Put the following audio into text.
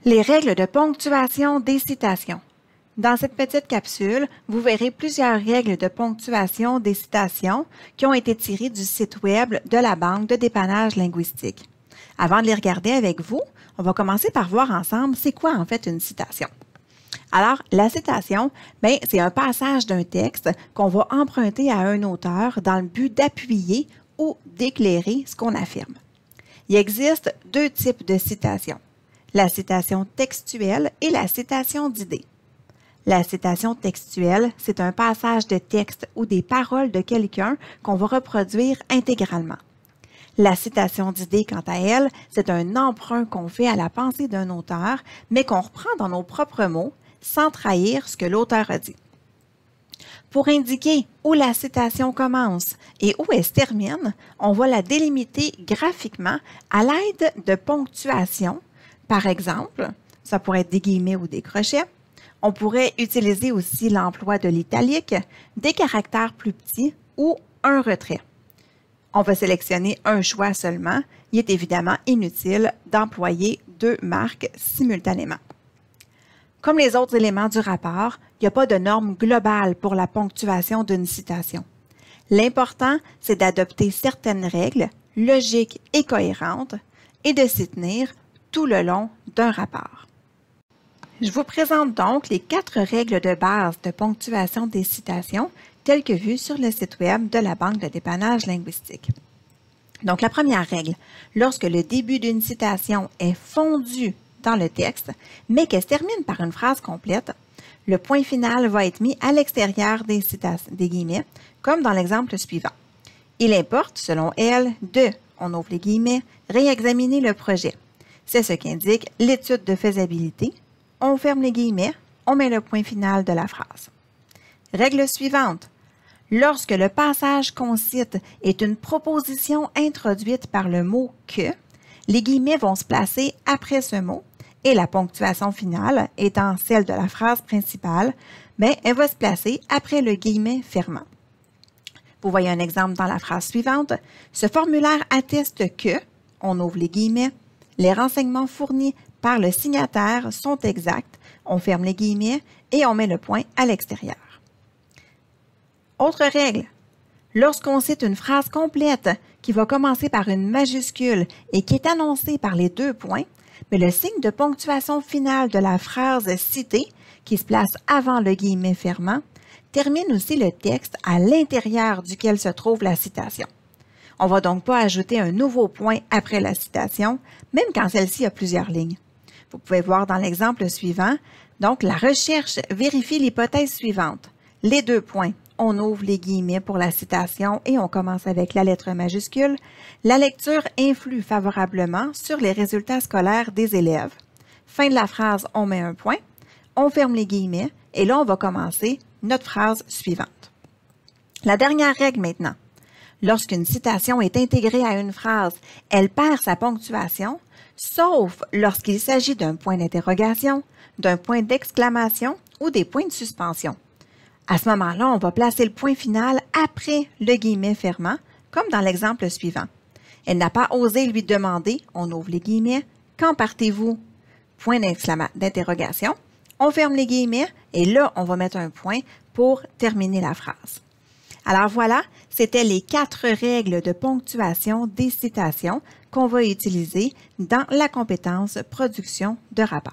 Les règles de ponctuation des citations. Dans cette petite capsule, vous verrez plusieurs règles de ponctuation des citations qui ont été tirées du site Web de la Banque de dépannage linguistique. Avant de les regarder avec vous, on va commencer par voir ensemble c'est quoi en fait une citation. Alors, la citation, c'est un passage d'un texte qu'on va emprunter à un auteur dans le but d'appuyer ou d'éclairer ce qu'on affirme. Il existe deux types de citations, la citation textuelle et la citation d'idées. La citation textuelle, c'est un passage de texte ou des paroles de quelqu'un qu'on va reproduire intégralement. La citation d'idées, quant à elle, c'est un emprunt qu'on fait à la pensée d'un auteur, mais qu'on reprend dans nos propres mots, sans trahir ce que l'auteur a dit. Pour indiquer où la citation commence et où elle se termine, on va la délimiter graphiquement à l'aide de ponctuation. Par exemple, ça pourrait être des guillemets ou des crochets. On pourrait utiliser aussi l'emploi de l'italique, des caractères plus petits ou un retrait. On va sélectionner un choix seulement. Il est évidemment inutile d'employer deux marques simultanément. Comme les autres éléments du rapport, il n'y a pas de norme globale pour la ponctuation d'une citation. L'important, c'est d'adopter certaines règles logiques et cohérentes et de s'y tenir tout le long d'un rapport. Je vous présente donc les 4 règles de base de ponctuation des citations telles que vues sur le site Web de la Banque de dépannage linguistique. Donc, la première règle, lorsque le début d'une citation est fondu dans le texte, mais qu'elle se termine par une phrase complète, le point final va être mis à l'extérieur des guillemets, comme dans l'exemple suivant. Il importe, selon elle, de, on ouvre les guillemets, réexaminer le projet. C'est ce qu'indique l'étude de faisabilité. On ferme les guillemets, on met le point final de la phrase. Règle suivante. Lorsque le passage qu'on cite est une proposition introduite par le mot « que », les guillemets vont se placer après ce mot et la ponctuation finale, étant celle de la phrase principale, elle va se placer après le guillemet fermant. Vous voyez un exemple dans la phrase suivante. Ce formulaire atteste que, on ouvre les guillemets, les renseignements fournis par le signataire sont exacts, on ferme les guillemets et on met le point à l'extérieur. Autre règle, lorsqu'on cite une phrase complète qui va commencer par une majuscule et qui est annoncée par les 2 points, le signe de ponctuation finale de la phrase citée, qui se place avant le guillemet fermant, termine aussi le texte à l'intérieur duquel se trouve la citation. On ne va donc pas ajouter un nouveau point après la citation, même quand celle-ci a plusieurs lignes. Vous pouvez voir dans l'exemple suivant, donc la recherche vérifie l'hypothèse suivante. Les 2 points, on ouvre les guillemets pour la citation et on commence avec la lettre majuscule. La lecture influe favorablement sur les résultats scolaires des élèves. Fin de la phrase, on met un point, on ferme les guillemets et là, on va commencer notre phrase suivante. La dernière règle maintenant. Lorsqu'une citation est intégrée à une phrase, elle perd sa ponctuation, sauf lorsqu'il s'agit d'un point d'interrogation, d'un point d'exclamation ou des points de suspension. À ce moment-là, on va placer le point final après le guillemet fermant, comme dans l'exemple suivant. Elle n'a pas osé lui demander, on ouvre les guillemets, quand partez-vous? Point d'interrogation. On ferme les guillemets et là, on va mettre un point pour terminer la phrase. Alors voilà, c'était les 4 règles de ponctuation des citations qu'on va utiliser dans la compétence production de rapport.